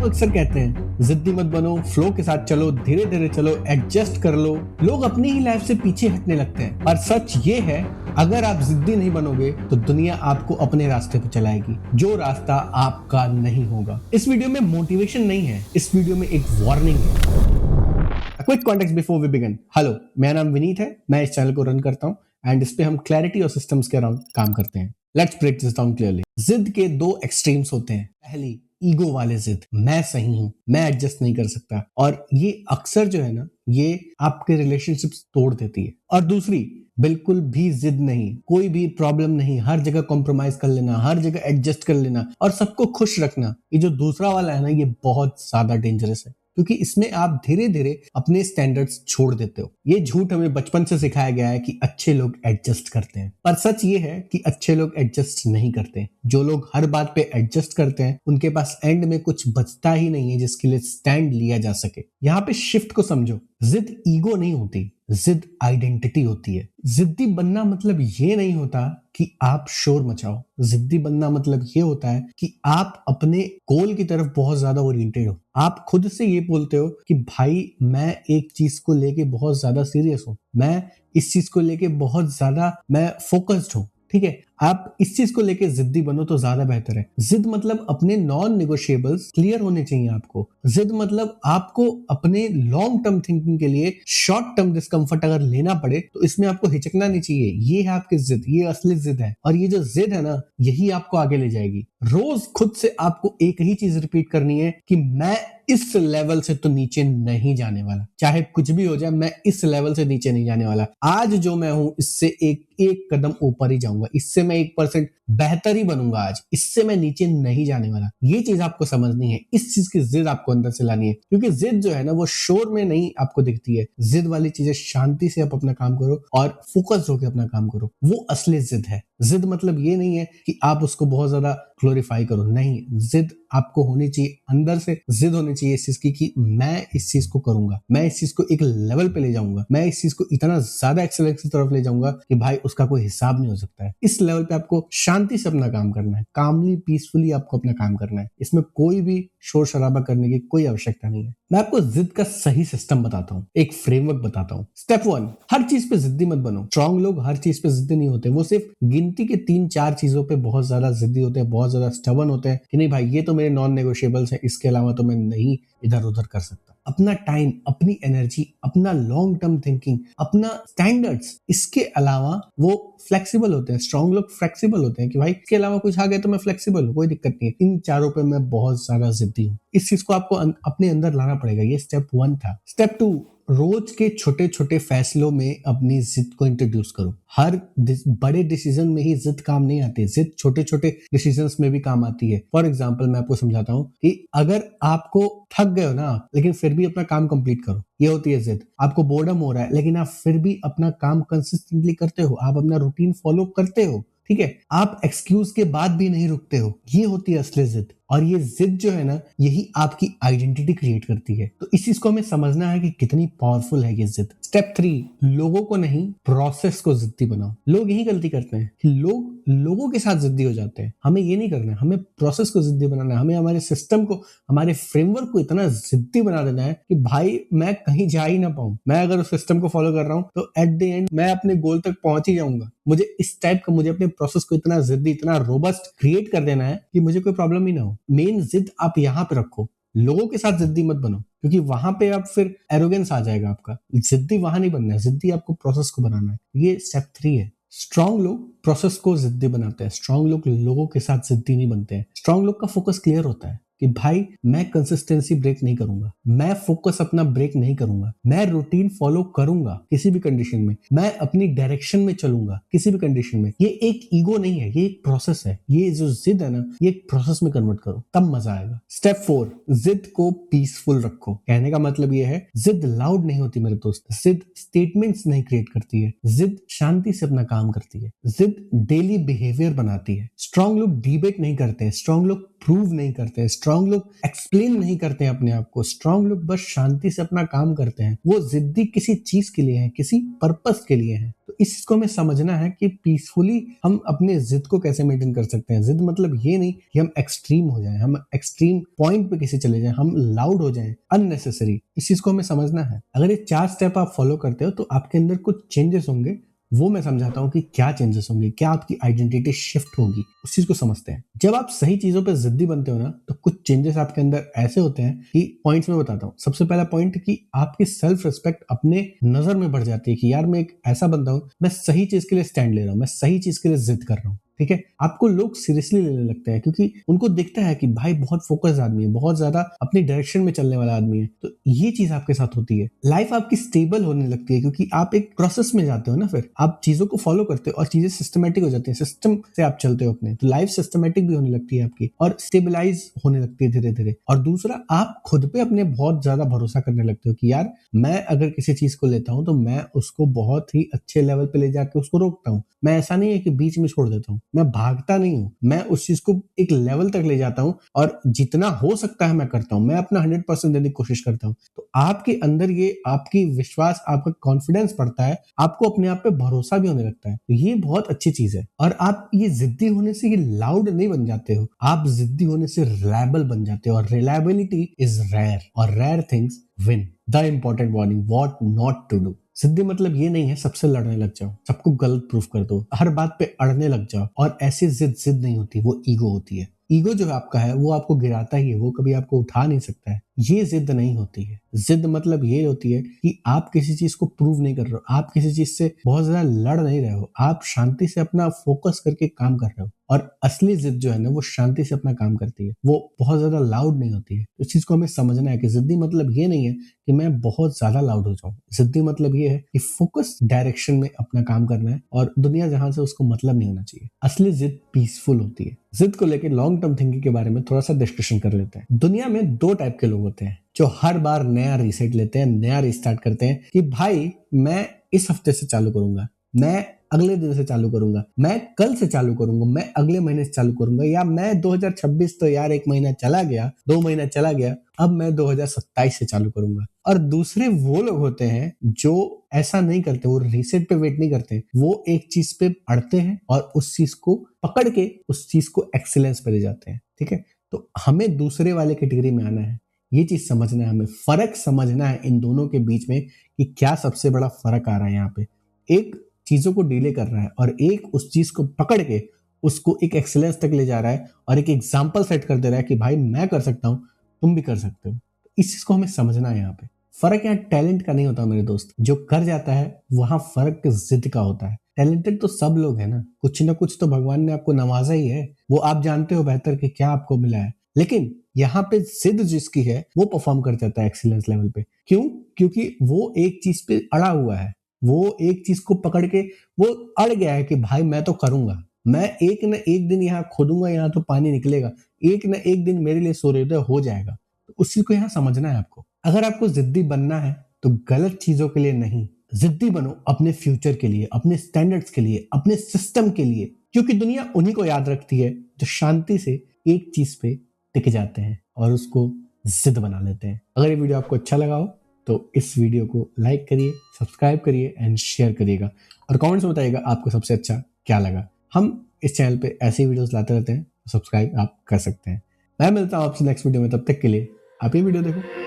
लोग अक्सर कहते हैं जिद्दी मत बनो, फ्लो के साथ चलो, धीरे धीरे चलो, एडजस्ट कर लो। लोग अपनी ही लाइफ से पीछे हटने लगते हैं, पर सच ये है अगर आप जिद्दी नहीं बनोगे तो दुनिया आपको अपने रास्ते पर चलाएगी, जो रास्ता आपका नहीं होगा। इस वीडियो में मोटिवेशन नहीं है, इस वीडियो में एक वार्निंग है। Quick context before we begin. Hello, मेरा नाम विनीत है, मैं इस चैनल को रन करता हूँ एंड इस पे हम क्लैरिटी और सिस्टम्स के अराउंड काम करते हैं। Let's break this down clearly. जिद के दो एक्सट्रीम्स होते हैं। पहली, ईगो वाले जिद, मैं सही हूं, मैं एडजस्ट नहीं कर सकता, और ये अक्सर जो है ना, ये आपके रिलेशनशिप्स तोड़ देती है। और दूसरी, बिल्कुल भी जिद नहीं, कोई भी प्रॉब्लम नहीं, हर जगह कॉम्प्रोमाइज कर लेना, हर जगह एडजस्ट कर लेना और सबको खुश रखना। ये जो दूसरा वाला है ना, ये बहुत ज्यादा डेंजरस है, क्योंकि इसमें आप धीरे धीरे अपने स्टैंडर्ड्स छोड़ देते हो। ये झूठ हमें बचपन से सिखाया गया है कि अच्छे लोग एडजस्ट करते हैं, पर सच ये है कि अच्छे लोग एडजस्ट नहीं करते। जो लोग हर बात पे एडजस्ट करते हैं, उनके पास एंड में कुछ बचता ही नहीं है जिसके लिए स्टैंड लिया जा सके। यहाँ पे शिफ्ट को समझो। जिद ईगो नहीं होती, जिद आइडेंटिटी होती है। जिद्दी बनना मतलब ये नहीं होता कि आप शोर मचाओ। जिद्दी बनना मतलब ये होता है कि आप अपने गोल की तरफ बहुत ज्यादा ओरिएंटेड हो। आप खुद से ये बोलते हो कि भाई मैं एक चीज को लेके बहुत ज्यादा सीरियस हूं, मैं इस चीज को लेके बहुत ज्यादा मैं फोकस्ड हूं। ठीक है, आप इस चीज को लेके जिद्दी बनो तो ज्यादा बेहतर है। जिद मतलब अपने नॉन निगोशिएबल्स क्लियर होने चाहिए आपको। जिद मतलब आपको अपने लॉन्ग टर्म थिंकिंग के लिए शॉर्ट टर्म डिस्कंफर्ट अगर लेना पड़े तो इसमें आपको हिचकना नहीं चाहिए। ये है आपकी जिद, ये असली जिद है। और ये जो जिद है ना, यही आपको आगे ले जाएगी। रोज खुद से आपको एक ही चीज रिपीट करनी है कि मैं इस लेवल से तो नीचे नहीं जाने वाला, चाहे कुछ भी हो जाए, मैं इस लेवल से नीचे नहीं जाने वाला। आज जो मैं हूं इससे एक कदम ऊपर ही जाऊंगा, इससे मैं 1% बेहतर ही बनूंगा आज, इससे मैं नीचे नहीं जाने वाला। ये चीज आपको समझनी है, इस चीज की जिद आपको अंदर से लानी है, क्योंकि जिद जो है ना, वो शोर में नहीं आपको दिखती है। जिद वाली चीजें शांति से आप अपना काम करो और फोकस होकर अपना काम करो, वो असली जिद है। जिद मतलब ये नहीं है कि आप उसको बहुत ज्यादा ग्लोरीफाई करो, नहीं। जिद आपको होनी चाहिए, अंदर से जिद होनी चाहिए इस चीज की कि मैं इस चीज को करूंगा, मैं इस चीज को एक लेवल पे ले जाऊंगा, मैं इस चीज को इतना ज्यादा एक्सेलेंस की तरफ ले जाऊंगा कि भाई उसका कोई हिसाब नहीं हो सकता है। इस लेवल पे आपको शांति से अपना काम करना है, कामली पीसफुली आपको अपना काम करना है। इसमें कोई भी शोर शराबा करने की कोई आवश्यकता नहीं है। मैं आपको जिद का सही सिस्टम बताता हूँ, एक फ्रेमवर्क बताता हूँ। स्टेप 1, हर चीज पे जिद्दी मत बनो। स्ट्रांग लोग हर चीज पे जिद्दी नहीं होते, वो सिर्फ गिनती के 3-4 चीजों पे बहुत ज्यादा जिद्दी होते हैं, बहुत ज्यादा स्टबर्न होते हैं कि नहीं भाई ये तो मेरे नॉन नेगोशिएबल्स है, इसके अलावा तो मैं नहीं इधर उधर कर सकता। अपना टाइम, अपनी एनर्जी, अपना लॉन्ग टर्म थिंकिंग, अपना स्टैंडर्ड्स, इसके अलावा वो फ्लेक्सिबल होते हैं। स्ट्रांग लोग फ्लेक्सिबल होते हैं कि भाई इसके अलावा कुछ आ गया तो मैं फ्लेक्सिबल हूँ, कोई दिक्कत नहीं है। इन चारों पे मैं बहुत ज्यादा जिद्दी हूँ। इस चीज को आपको अपने अंदर लाना पड़ेगा। ये स्टेप 1 था। स्टेप 2, रोज के छोटे छोटे फैसलों में अपनी जिद को इंट्रोड्यूस करो। हर बड़े डिसीजन में ही जिद काम नहीं आती, जिद छोटे छोटे डिसीजंस में भी काम आती है। फॉर एग्जांपल मैं आपको समझाता हूँ कि अगर आपको थक गए हो ना, लेकिन फिर भी अपना काम कंप्लीट करो, ये होती है जिद। आपको बोर्डम हो रहा है लेकिन आप फिर भी अपना काम कंसिस्टेंटली करते हो, आप अपना रूटीन फॉलो करते हो, ठीक है, आप एक्सक्यूज के बाद भी नहीं रुकते हो, ये होती है असली जिद। और ये जिद जो है ना, यही आपकी आइडेंटिटी क्रिएट करती है। तो इस चीज को हमें समझना है कि कितनी पावरफुल है ये जिद। स्टेप 3, लोगों को नहीं, प्रोसेस को जिद्दी बनाओ। लोग यही गलती करते हैं कि लोगों के साथ जिद्दी हो जाते हैं। हमें ये नहीं करना है, हमें प्रोसेस को जिद्दी बनाना है। हमें हमारे सिस्टम को, हमारे फ्रेमवर्क को इतना जिद्दी बना देना है कि भाई मैं कहीं जा ही ना पाऊं। मैं अगर उस सिस्टम को फॉलो कर रहा हूं तो एट द एंड मैं अपने गोल तक पहुंच ही जाऊंगा। मुझे इस टाइप का, मुझे अपने प्रोसेस को इतना जिद्दी, इतना रोबस्ट क्रिएट कर देना है कि मुझे कोई प्रॉब्लम ही ना हो। मेन जिद आप यहाँ पे रखो, लोगों के साथ जिद्दी मत बनो, क्योंकि वहां पे आप फिर एरोगेंस आ जाएगा आपका। जिद्दी वहां नहीं बनना है, जिद्दी आपको प्रोसेस को बनाना है। ये स्टेप 3 है। स्ट्रांग लोग प्रोसेस को जिद्दी बनाते हैं, स्ट्रांग लोग लोगों के साथ जिद्दी नहीं बनते हैं। स्ट्रांग लोग का फोकस क्लियर होता है कि भाई मैं कंसिस्टेंसी ब्रेक नहीं करूंगा, मैं फोकस अपना ब्रेक नहीं करूंगा, मैं रूटीन फॉलो करूंगा किसी भी कंडीशन में, मैं अपनी डायरेक्शन में चलूंगा किसी भी कंडीशन में। ये एक ईगो नहीं है, ये एक प्रोसेस है। ये जो जिद है ना, ये एक प्रोसेस में कन्वर्ट करो, तब मजा आएगा। स्टेप 4, जिद को पीसफुल रखो। कहने का मतलब ये है, जिद लाउड नहीं होती मेरे दोस्त, जिद स्टेटमेंट्स नहीं क्रिएट करती है, जिद शांति से अपना काम करती है, जिद डेली बिहेवियर बनाती है। स्ट्रांग लोग डिबेट नहीं करते हैं, स्ट्रांग लोग प्रूव नहीं करते हैं, स्ट्रांग लोग एक्सप्लेन नहीं करते हैं अपने आप को। स्ट्रांग लोग बस शांति से अपना काम करते हैं। वो जिद्दी किसी चीज के लिए है, किसी पर्पस के लिए है। तो इस चीज को हमें समझना है कि पीसफुली हम अपने जिद को कैसे मेंटेन कर सकते हैं। जिद मतलब ये नहीं कि हम एक्सट्रीम हो जाएं, हम एक्सट्रीम पॉइंट पे किसी चले जाएं, हम लाउड हो जाएं अननेसेसरी। इस चीज को हमें समझना है। अगर ये 4 स्टेप आप फॉलो करते हो तो आपके अंदर कुछ चेंजेस होंगे। वो मैं समझाता हूँ कि क्या चेंजेस होंगे, क्या आपकी आइडेंटिटी शिफ्ट होगी, उस चीज को समझते हैं। जब आप सही चीजों पे जिद्दी बनते हो ना, तो कुछ चेंजेस आपके अंदर ऐसे होते हैं कि पॉइंट्स में बताता हूँ। सबसे पहला पॉइंट कि आपकी सेल्फ रिस्पेक्ट अपने नजर में बढ़ जाती है कि यार मैं एक ऐसा बंदा हूँ, मैं सही चीज के लिए स्टैंड ले रहा हूँ, मैं सही चीज के लिए जिद कर रहा हूँ। ठीक है, आपको लोग सीरियसली लेने लगते हैं क्योंकि उनको दिखता है कि भाई बहुत फोकस्ड आदमी है, बहुत ज्यादा अपनी डायरेक्शन में चलने वाला आदमी है। तो ये चीज आपके साथ होती है। लाइफ आपकी स्टेबल होने लगती है क्योंकि आप एक प्रोसेस में जाते हो ना, फिर आप चीजों को फॉलो करते हो और चीजें सिस्टमेटिक हो जाती है, सिस्टम से आप चलते हो अपने, तो लाइफ सिस्टमेटिक भी होने लगती है आपकी और स्टेबलाइज होने लगती है धीरे धीरे। और दूसरा, आप खुद पे अपने बहुत ज्यादा भरोसा करने लगते हो कि यार मैं अगर किसी चीज को लेता हूं तो मैं उसको बहुत ही अच्छे लेवल पे ले जाके उसको रोकता हूं। मैं ऐसा नहीं है कि बीच में छोड़ देता हूं, मैं भागता नहीं हूं, मैं उस चीज को एक लेवल तक ले जाता हूं और जितना हो सकता है मैं करता हूं, मैं अपना 100% देने की कोशिश करता हूं। तो आपके अंदर ये आपकी विश्वास, आपका कॉन्फिडेंस बढ़ता है, आपको अपने आप पे भरोसा भी होने लगता है। तो ये बहुत अच्छी चीज है। और आप ये जिद्दी होने से ये लाउड नहीं बन जाते हो, आप जिद्दी होने से रिलायबल बन जाते हो। और रिलायबिलिटी इज रेयर और rare things win. The important warning, what not to do. जिद्दी मतलब ये नहीं है सबसे लड़ने लग जाओ, सबको गलत प्रूफ कर दो, हर बात पे अड़ने लग जाओ। और ऐसी जिद नहीं होती, वो ईगो होती है। ईगो जो आपका है वो आपको गिराता ही है, वो कभी आपको उठा नहीं सकता है। ये जिद नहीं होती है। जिद मतलब ये होती है कि आप किसी चीज को प्रूव नहीं कर रहे हो, आप किसी चीज से बहुत ज्यादा लड़ नहीं रहे हो, आप शांति से अपना फोकस करके काम कर रहे हो। और असली जिद जो है ना, वो शांति से अपना काम करती है, वो बहुत ज्यादा लाउड नहीं होती है। इस चीज को हमें समझना है कि जिद्दी मतलब ये नहीं है कि मैं बहुत ज्यादा लाउड हो जाऊं। जिद्दी मतलब ये है कि फोकस डायरेक्शन में अपना काम करना है और दुनिया जहां से उसको मतलब नहीं होना चाहिए। असली जिद पीसफुल होती है। जिद को लेकर लॉन्ग टर्म थिंकिंग के बारे में थोड़ा सा डिस्कशन कर लेते हैं। दुनिया में 2 टाइप के लोग होते हैं जो हर बार नया रीसेट लेते हैं, नया रिस्टार्ट करते हैं कि भाई मैं इस हफ्ते से चालू करूंगा, मैं अगले दिन से चालू करूंगा, मैं कल से चालू करूंगा, मैं अगले महीने से चालू करूंगा, या मैं 2026 तो यार 1 महीना चला गया, 2 महीना चला गया, अब मैं 2027 से चालू करूंगा। और दूसरे वो लोग होते हैं जो ऐसा नहीं करते, वो रीसेट पे वेट नहीं करते, वो एक चीज पे अड़ते हैं और उस चीज को पकड़ के उस चीज को एक्सीलेंस पे ले जाते हैं। ठीक है, तो हमें दूसरे वाले कैटेगरी में आना है। ये चीज समझना है, हमें फर्क समझना है इन दोनों के बीच में कि क्या सबसे बड़ा फर्क आ रहा है यहाँ पे। एक चीजों को डिले कर रहा है और एक उस चीज को पकड़ के उसको एक एक्सीलेंस तक ले जा रहा है और एक एग्जाम्पल सेट कर दे रहा है कि भाई मैं कर सकता हूं, तुम भी कर सकते हो। इस चीज को हमें समझना है। यहाँ पे फर्क यहाँ टैलेंट का नहीं होता मेरे दोस्त, जो कर जाता है वहां फर्क जिद का होता है। टैलेंटेड तो सब लोग है ना, कुछ ना कुछ तो भगवान ने आपको नवाजा ही है, वो आप जानते हो बेहतर कि क्या आपको मिला है। लेकिन यहाँ पे जिद जिसकी है वो परफॉर्म कर जाता है एक्सीलेंस लेवल पे। क्यों? क्योंकि वो एक चीज पे अड़ा हुआ है, वो एक चीज को पकड़ के वो अड़ गया है कि भाई मैं तो करूंगा, मैं एक न एक दिन यहाँ खोदूंगा, यहाँ तो पानी निकलेगा, एक न एक दिन मेरे लिए सूर्योदय हो जाएगा। तो उस चीज को यहाँ समझना है आपको। अगर आपको जिद्दी बनना है तो गलत चीजों के लिए नहीं, जिद्दी बनो अपने फ्यूचर के लिए, अपने स्टैंडर्ड्स के लिए, अपने सिस्टम के लिए। क्योंकि दुनिया उन्हीं को याद रखती है जो शांति से एक चीज पे टिक जाते हैं और उसको जिद बना लेते हैं। अगर ये वीडियो आपको अच्छा लगा हो तो इस वीडियो को लाइक करिए, सब्सक्राइब करिए एंड शेयर करिएगा और कमेंट्स में बताइएगा आपको सबसे अच्छा क्या लगा। हम इस चैनल पे ऐसी वीडियोस लाते रहते हैं, सब्सक्राइब आप कर सकते हैं। मैं मिलता हूं आपसे नेक्स्ट वीडियो में, तब तक के लिए आप ये वीडियो देखो।